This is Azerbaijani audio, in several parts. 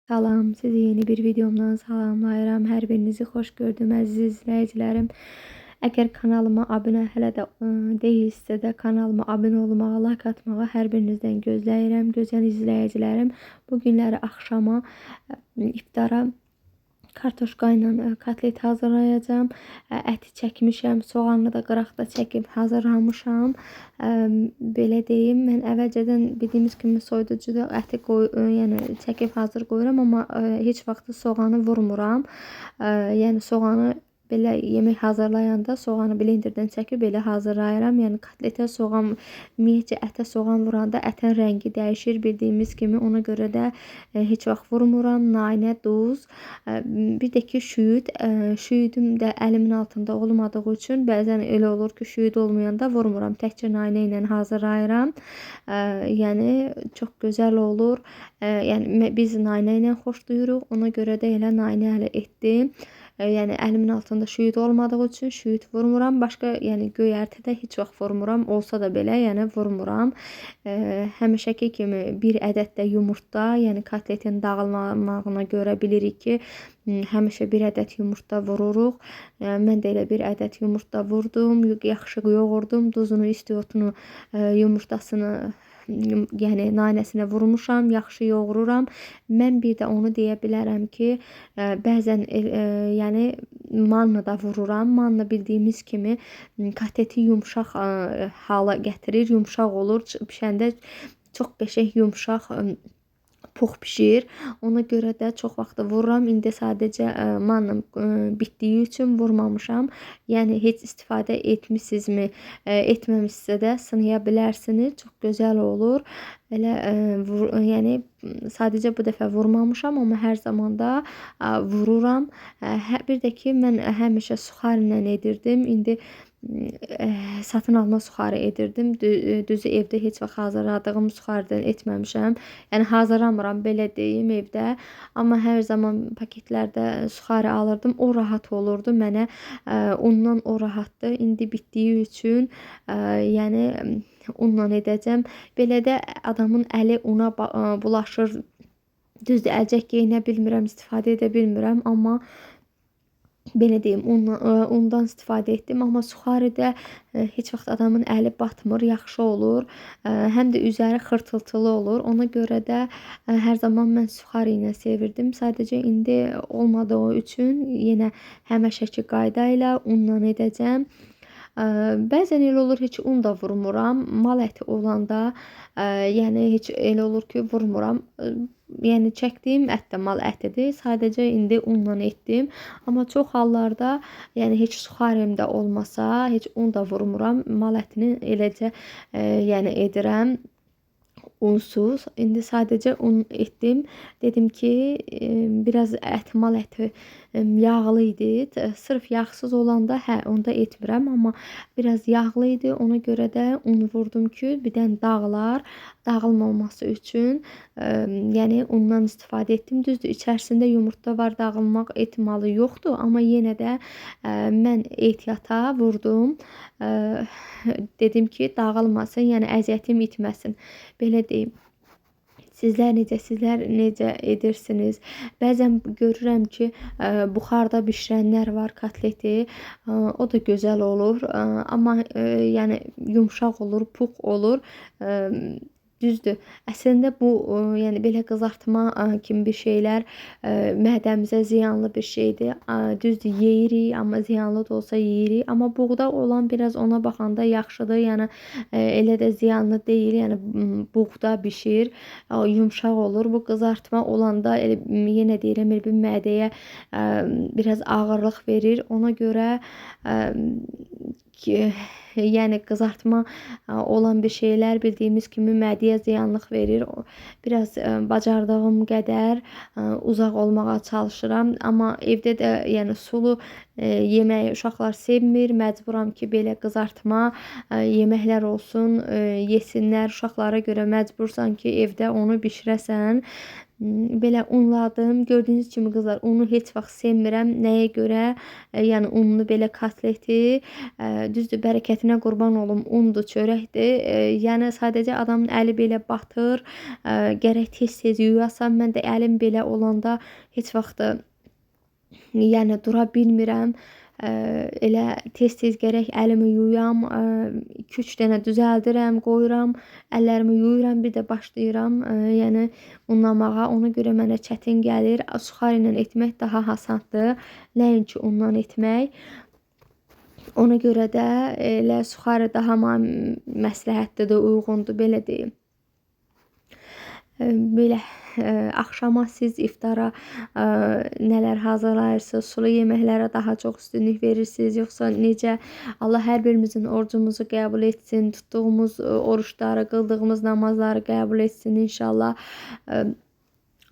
Salam, sizi yeni bir videomdan salamlayıram. Hər birinizi xoş gördüm əziz izləyicilərim. Əgər kanalıma abunə hələ də deyilsə də kanalıma abunə olmağı, like atmağı hər birinizdən gözləyirəm. Gözəl izləyicilərim, bu günləri axşama iftara kartoşka ilə kotlet hazırlayacağım. Əti çəkmişəm, soğanı da qıraqda çəkib hazırlamışam. Belə deyim, mən əvvəlcədən bildiyimiz kimi soyuducuda əti yəni çəkib hazır qoyuram, amma heç vaxt soğanı vurmuram. Yəni soğanı belə yemək hazırlayanda soğanı blenderdən çəkib belə hazırlayıram. Yəni kotletə soğan, ümumiyyətcə ətə soğan vuranda ətin rəngi dəyişir bildiyimiz kimi. Ona görə də heç vaxt vurmuram. Nanə, duz, bir də ki şüyüd. Şüyüdüm də əlimin altında olmadığı üçün bəzən elə olur ki, şüyüd olmayanda vurmuram. Təkcə nanə ilə hazırlayıram. Yəni çox gözəl olur. Yəni biz nanə ilə xoşlayırıq. Ona görə də elə nanə hələ etdim. Yəni əlimin altında şüyüd olmadığı üçün şüyüd vurmuram. Başqa, yəni göyərti də heç vaxt vurmuram. Olsa da belə, yəni vurmuram. Həmişəki kimi bir ədəd də yumurta, yəni kotletin dağılmamağına görə bilirik ki, həmişə bir ədəd yumurta vururuq. Mən də elə bir ədəd yumurta vurdum. Yaxşı yoğurdum. Duzunu, istiotunu, yumurtasını, yəni nanəsinə vurmuşam, yaxşı yoğururam. Mən bir də onu deyə bilərəm ki, bəzən yəni manna da vururam. Manna bildiyimiz kimi kotleti yumşaq hala gətirir, yumşaq olur. Bişəndə çox qəşəng yumşaq pux bişir. Ona görə də çox vaxt vururam. İndi sadəcə mannam bitdiyi üçün vurmamışam. Yəni heç istifadə etmisinizmi, etməmişsə də sınaya bilərsiniz. Çox gözəl olur. Elə yəni sadəcə bu dəfə vurmamışam, amma hər zaman da vururam. Bir də ki mən həmişə suxar ilə edirdim. İndi satın alma suxarı edirdim. Düzü evdə heç vaxt hazırladığım suxardan etməmişəm. Yəni hazırlamıram, belə deyim, evdə. Amma hər zaman paketlərdə suxarı alırdım. O rahat olurdu mənə. Ondan o rahatdır. İndi bitdiyi üçün yəni unla edəcəm. Belə də adamın əli una bulaşır. Düzdür, əlcək geyinə bilmirəm, istifadə edə bilmirəm, amma belə deyim, ondan istifadə etdim. Amma suxaridə heç vaxt adamın əli batmır, yaxşı olur. Həm də üzəri xırtıltılı olur. Ona görə də hər zaman mən suxari ilə sevirdim. Sadəcə indi olmadığı üçün yenə həmişəki qayda ilə unla edəcəm. Bəzən elə olur, heç un da vurmuram. Mal əti olanda, yəni heç elə olur ki, vurmuram. Yəni çəkdiyim ət də mal ətidir. Sadəcə indi unla etdim. Amma çox hallarda, yəni heç suxarim də olmasa, heç un da vurmuram. Mal ətini eləcə yəni edirəm. Unsuz. İndi sadəcə un etdim. Dedim ki, biraz mal əti yağlı idi. Sırf yağsız olanda onda etmirəm, amma biraz yağlı idi. Ona görə də un vurdum ki, birdən dağılmaması üçün, yəni undan istifadə etdim. Düzdür, içərisində yumurta var, dağılmaq ehtimalı yoxdur, amma yenə də mən ehtiyata vurdum. Dedim ki, dağılmasın, yəni əziyyətim itməsin. Belə deyim. Sizlər necə edirsiniz? Bəzən görürəm ki, buxarda bişirənlər var kotleti. O da gözəl olur. Amma yəni yumşaq olur, pux olur. Düzdür. Əslində bu, yəni belə qızartma kimi bir şeylər mədəmizə ziyanlı bir şeydir. Düzdür, yeyirik, amma ziyanlı da olsa yeyirik. Amma buğda olan biraz ona baxanda yaxşıdır. Yəni elə də ziyanlı deyil. Yəni buğda bişir, yumşaq olur. Bu qızartma olanda elə yenə deyirəm, bir mədəyə biraz ağırlıq verir. Ona görə yəni qızartma olan bir şeylər bildiyimiz kimi mədəyə ziyanlıq verir. Biraz bacardığım qədər uzaq olmağa çalışıram. Amma evdə də yəni sulu yeməyi uşaqlar sevmir. Məcburam ki, belə qızartma yeməklər olsun, yesinlər. Uşaqlara görə məcbursan ki, evdə onu bişirəsən. belə unladım. Gördüyünüz kimi qızlar, unu heç vaxt sevmirəm. Nəyə görə? Yəni unlu belə kotleti, düzdür, bərəkətinə qurban olum, undur, çörəkdir. Yəni sadəcə adamın əli belə batır. Gərək tez-tez yuyasan. Mən də əlim belə olanda heç vaxt yəni dura bilmirəm. Elə tez-tez gərək əlimi yuyam, 2-3 dənə düzəldirəm, qoyuram, əllərimi yuyuram, bir də başlayıram, yəni unlamağa. Ona görə mənə çətin gəlir. Suxari ilə etmək daha asandır, nəinki unla etmək. Ona görə də elə suxari daha məsləhətlidir, uyğundur, belə deyim. Belə axşama siz iftara nələr hazırlayırsınız? Sulu yeməklərə daha çox üstünlük verirsiniz, yoxsa necə? Allah hər birimizin orucumuzu qəbul etsin, tutduğumuz oruçları, qıldığımız namazları qəbul etsin inşallah.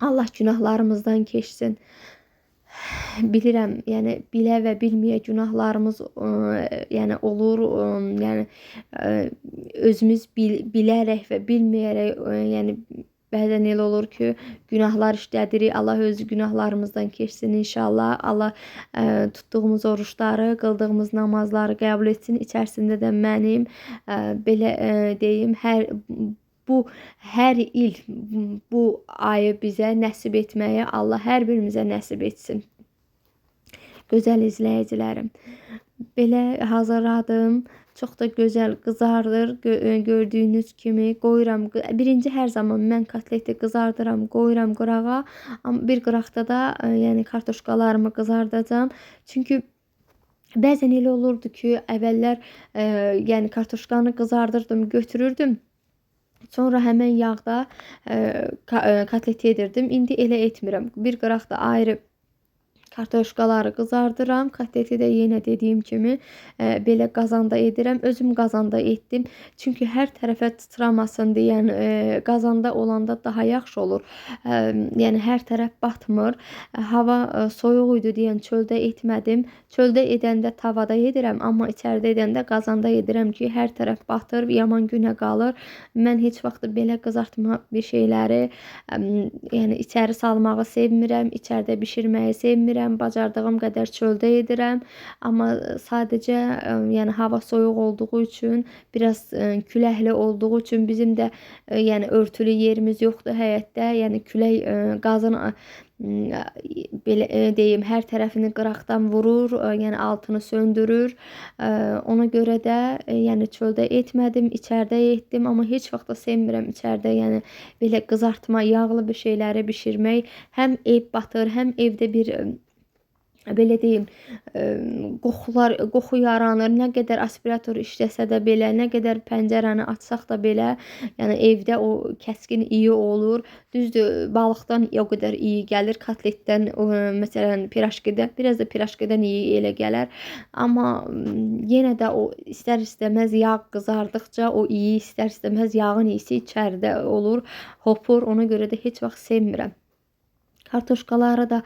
Allah günahlarımızdan keçsin. Bilirəm, yəni bilə və bilməyə günahlarımız yəni olur, yəni özümüz bilərək və bilməyərək, yəni bəzən elə olur ki, günahlar işlədirik. Allah öz günahlarımızdan keçsin inşallah. Allah tutduğumuz oruçları, qıldığımız namazları qəbul etsin. İçərisində də mənim belə deyim, hər il bu ayı bizə nəsib etməyi Allah hər birimizə nəsib etsin. Gözəl izləyicilərim, belə hazırladım. Çox da gözəl qızardır. Gördüyünüz kimi qoyuram. Birinci hər zaman mən kotleti qızardıram, qoyuram qırağa. Amma bir qıraqda da yəni kartoşkalarımı qızardacağam. Çünki bəzən elə olurdu ki, əvvəllər yəni kartoşkanı qızardırdım, götürürdüm. Sonra həmən yağda kotleti edirdim. İndi elə etmirəm. Bir qıraqda ayrı kartoşkaları qızardıram. Kotleti də yenə dediyim kimi belə qazanda edirəm. Özüm qazanda etdim. Çünki hər tərəfə titramasın deyən qazanda olanda daha yaxşı olur. Yəni hər tərəf batmır. Hava soyuq idi deyən çöldə etmədim. Çöldə edəndə tavada edirəm, amma içəridə edəndə qazanda edirəm ki, hər tərəf batır, yaman günə qalır. Mən heç vaxt belə qızartma bir şeyləri yəni içəri salmağı sevmirəm, içəridə bişirməyi sevmirəm. Bacardığım qədər çöldə edirəm. Amma sadəcə yəni hava soyuq olduğu üçün, biraz küləkli olduğu üçün bizim də yəni örtülü yerimiz yoxdur həyətdə. Yəni külək qazın belə deyim, hər tərəfini qıraqdan vurur, yəni altını söndürür. Ona görə də yəni çöldə etmədim, içəridə etdim, amma heç vaxt da sevmirəm içəridə yəni belə qızartma, yağlı bir şeyləri bişirmək. Həm ev batır, həm evdə bir belə deyim, qoxu yaranır. Nə qədər aspirator işləsə də belə, nə qədər pəncərəni açsaq da belə, yəni evdə o kəskin iyi olur. Düzdür, balıqdan o qədər iyi gəlir, kotletdən, məsələn, pirajkidə, biraz da pirajkidən iyi elə gələr. Amma yenə də o istər-istəməz yağ qızardıqca o iyi, istər-istəməz yağın iyisi içəridə olur, hopur. Ona görə də heç vaxt sevmirəm. Kartoşkaları da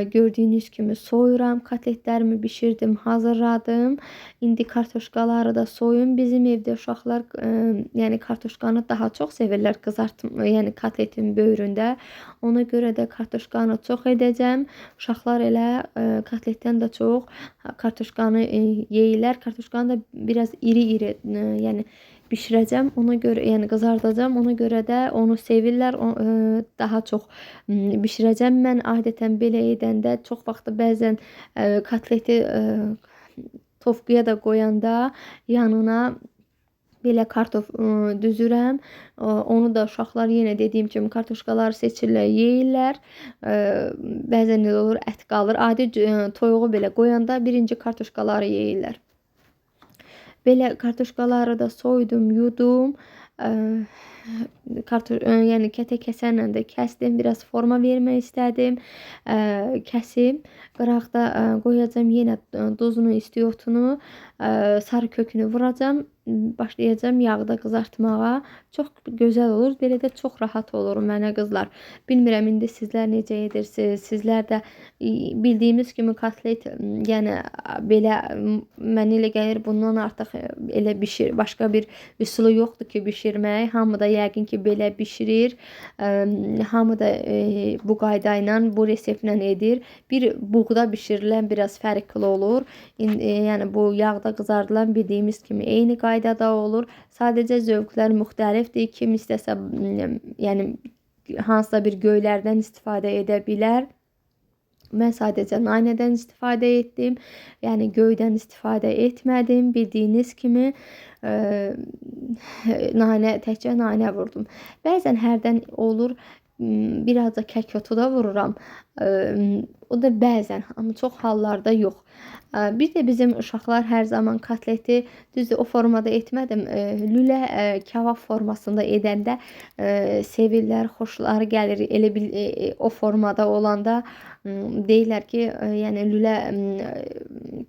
gördüyünüz kimi soyuram. Kotletlərimi bişirdim, hazırladım. İndi kartoşkaları da soyun. Bizim evdə uşaqlar yəni kartoşkanı daha çox sevirlər qızartma, yəni kotletin böyründə. Ona görə də kartoşkanı çox edəcəm. Uşaqlar elə kotletdən də çox kartoşkanı yeyirlər. Kartoşkanı da biraz iri-iri yəni bişirəcəm. Ona görə yəni qızardacağam. Ona görə də onu sevirlər. Daha çox bişirəcəm. Mən adətən belə edəndə çox vaxt bəzən kotleti tofkuya da qoyanda yanına belə kartof düzürəm. Onu da uşaqlar yenə dediyim kimi kartoşkaları seçirlər, yeyirlər. Bəzən elə olur, ət qalır. Adi toyuğu belə qoyanda birinci kartoşkaları yeyirlər. Belə kartoşkaları da soydum, yudum. Yəni kətə kəsənlə də kəsdim. Biraz forma vermək istədim. Kəsim. Qıraqda qoyacağım yenə duzunu, istiotunu, sarı kökünü vuracağım. başlayacağım yağda qızartmağa. Çox gözəl olur. Belə də çox rahat olur mənə qızlar. Bilmirəm indi sizlər necə edirsiniz? Sizlər də bildiyimiz kimi kotlet, yəni belə mənə elə gəlir bundan artıq elə başqa bir üsulu yoxdur ki, bişirmək. Hamı da yəqin ki, belə bişirir. Hamı da bu qayda ilə, bu reseptlə edir. Bir buğda bişirilən biraz fərqli olur. Yəni bu yağda qızardılan bildiyimiz kimi eyni qaydada olur. Sadəcə zövqlər müxtəlifdir. Kim istəsə, yəni hansısa bir göylərdən istifadə edə bilər. Mən sadəcə nanədən istifadə etdim. Yəni göydən istifadə etmədim. Bildiyiniz kimi təkcə nanə vurdum. Bəzən hərdən olur, biraz da kək otu da vururam. O da bəzən, amma çox hallarda yox. Bir də bizim uşaqlar hər zaman kotleti, düzdür, o formada etmədim. Lülə kebab formasında edəndə sevirlər, xoşları gəlir. Elə bil o formada olanda deyirlər ki, yəni lülə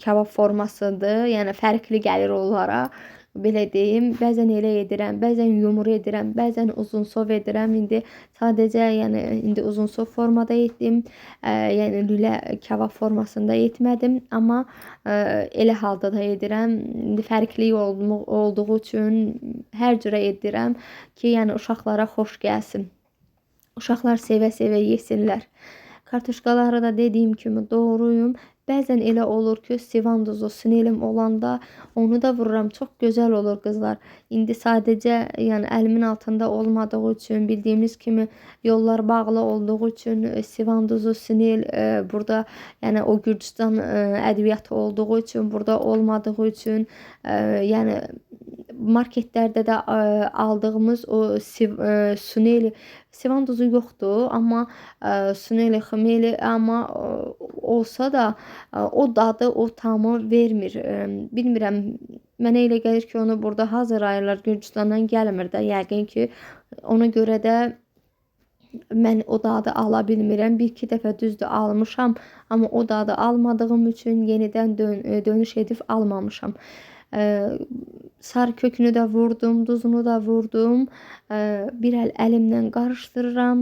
kebab formasıdır. Yəni fərqli gəlir onlara. Belə deyim, bəzən elə edirəm, bəzən yumru edirəm, bəzən uzunsov edirəm. İndi sadəcə indi uzunsov formada etdim. Yəni lülə kebab formasında etmədim, amma elə halda da edirəm. İndi fərqli olduğu üçün hər cürə edirəm ki, yəni uşaqlara xoş gəlsin. Uşaqlar sevə-sevə yesinlər. Kartuşkaları da dediyim kimi doğruyum. Bəzən elə olur ki, sivan duzu sinelim olanda onu da vururam. Çox gözəl olur qızlar. İndi sadəcə yəni əlimin altında olmadığı üçün, bildiyimiz kimi yollar bağlı olduğu üçün sivan duzu sinel burada, yəni o Gürcüstan ədviyyatı olduğu üçün, burada olmadığı üçün, yəni marketlərdə də aldığımız o suneli, sivan duzu yoxdur, amma suneli, xmeli, amma olsa da o dadı, o tamı vermir. Bilmirəm, mənə elə gəlir ki, onu burada hazırlayırlar, Gürcüstandan gəlmir də, yəqin ki, ona görə də mən o dadı ala bilmirəm. Bir-iki dəfə düzdür almışam, amma o dadı almadığım üçün yenidən dönüş edib almamışam. Sarı kökünü də vurdum, duzunu da vurdum. Bir əlimlə qarışdırıram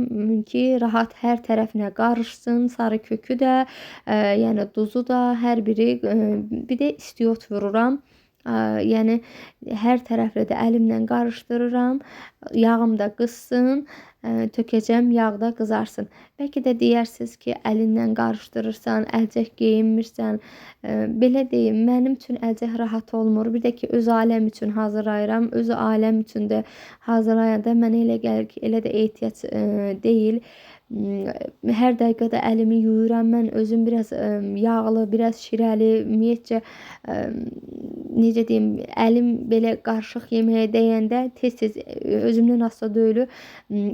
ki, rahat hər tərəfinə qarışsın. Sarı kökü də, yəni duzu da, hər biri. Bir də istiot vururam. Yəni hər tərəflə də əlimlə qarışdırıram. Yağım da qızsın. Tökəcəm, yağda qızarsın. Bəlkə də deyərsiniz ki, əlinlə qarışdırırsan, əlcək geyinmirsən. Belə deyim, mənim üçün əlcək rahat olmur. Bir də ki, öz aləm üçün hazırlayıram. Öz aləm üçün də hazırlayanda mənə elə gəlir ki, elə də ehtiyac deyil. Hər dəqiqədə əlimi yuyuram. Mən özüm biraz yağlı, biraz şirəli, ümumiyyətcə necə deyim, əlim belə qarışıq yeməyə dəyəndə tez-tez özümdən asılı deyil.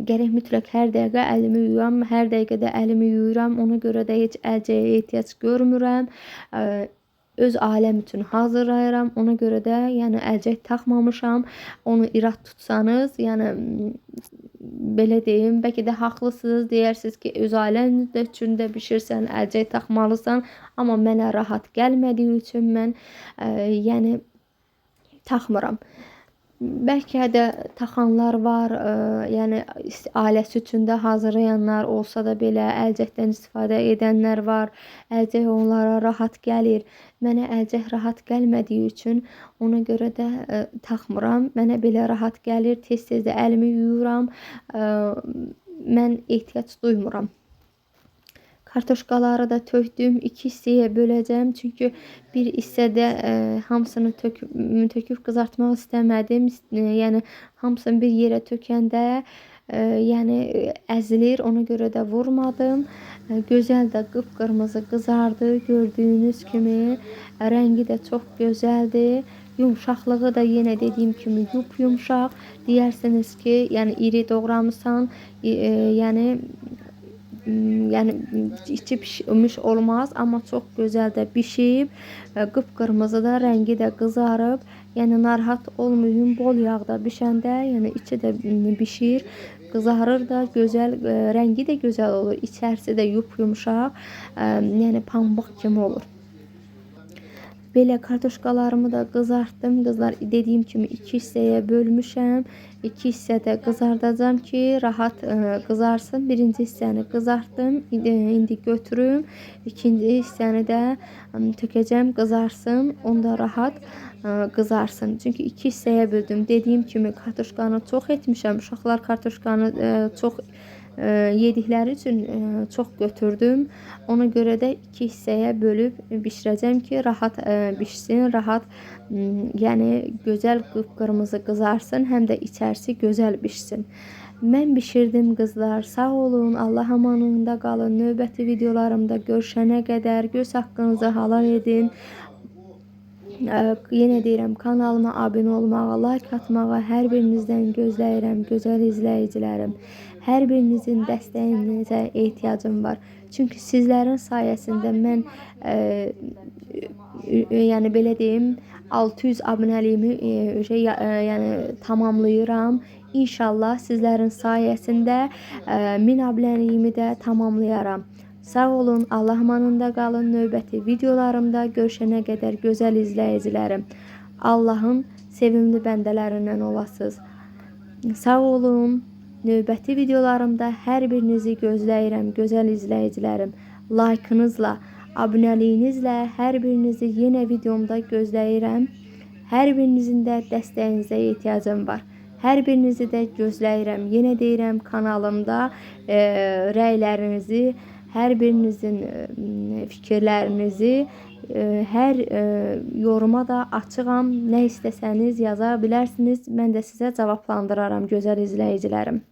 Gərək mütləq hər dəqiqə əlimi yuyuram, hər dəqiqədə əlimi yuyuram. Ona görə də heç əlcəyə ehtiyac görmürəm. Öz aləm üçün hazırlayıram. Ona görə də yəni əlcək taxmamışam. Onu irad tutsanız, yəni belə deyim, bəlkə də haqlısınız. Deyərsiniz ki, öz aləm üçün də bişirsən, əlcək taxmalısan. Amma mənə rahat gəlmədiyi üçün mən yəni taxmıram. Bəlkə də taxanlar var, yəni ailəsi üçün də hazırlayanlar olsa da belə əlcəkdən istifadə edənlər var. Əlcək onlara rahat gəlir. Mənə əlcək rahat gəlmədiyi üçün ona görə də taxmıram. Mənə belə rahat gəlir. Tez-tez də əlimi yuyuram. Mən ehtiyac duymuram. Kartuşkaları da tökdüm. 2 hissəyə böləcəm. Çünki bir hissədə hamısını töküb qızartmaq istəmədim. Yəni hamısını bir yerə tökəndə yəni əzilir. Ona görə də vurmadım. Gözəl də qıpqırmızı qızardı. Gördüyünüz kimi rəngi də çox gözəldir. Yumşaqlığı da yenə dediyim kimi yumşaq. Deyərsiniz ki, yəni iri doğramısan, yəni içi pişmiş olmaz, amma çox gözəl də bişib, qıpqırmızı da, rəngi də qızarıb. Yəni narahat olmayın, bol yağda bişəndə, yəni içi də bişir, qızarır da, gözəl, rəngi də gözəl olur. İçərisi də yumşaq, yəni pambıq kimi olur. Belə kartoşkalarımı da qızartdım. Qızlar, dediyim kimi 2 hissəyə bölmüşəm. 2 hissədə qızardacağam ki, rahat qızarsın. Birinci hissəni qızartdım. İndi götürüm. İkinci hissəni də tökəcəm, qızarsın. Onda rahat qızarsın. Çünki 2 hissəyə böldüm. Dediyim kimi kartoşkanı çox etmişəm. Uşaqlar kartoşkanı çox yedikləri üçün çox götürdüm. Ona görə də 2 hissəyə bölüb bişirəcəm ki, rahat bişsin, rahat, yəni gözəl qıpqırmızı qızarsın, həm də içərisi gözəl bişsin. Mən bişirdim qızlar. Sağ olun, Allah amanında qalın. Növbəti videolarımda görüşənə qədər göz haqqınızı halal edin. Yenə deyirəm, kanalıma abunə olmağı, like atmağı hər birinizdən gözləyirəm, gözəl izləyicilərim. Hər birinizin dəstəyinizə ehtiyacım var. Çünki sizlərin sayəsində mən yəni belə deyim, 600 abunəliyimi yəni tamamlayıram. İnşallah sizlərin sayəsində 1000 abunəliyimi də tamamlayaram. Sağ olun, Allah amanında qalın. Növbəti videolarımda görüşənə qədər gözəl izləyicilərim. Allahın sevimli bəndələrindən olasınız. Sağ olun. Növbəti videolarımda hər birinizi gözləyirəm, gözəl izləyicilərim. Like'ınızla, abunəliyinizlə hər birinizi yenə videomda gözləyirəm. Hər birinizin də dəstəyinizə ehtiyacım var. Hər birinizi də gözləyirəm. Yenə deyirəm, kanalımda rəylərinizi, hər birinizin fikirlərinizi, hər yoruma da açığam. Nə istəsəniz yaza bilərsiniz. Mən də sizə cavablandıraram, gözəl izləyicilərim.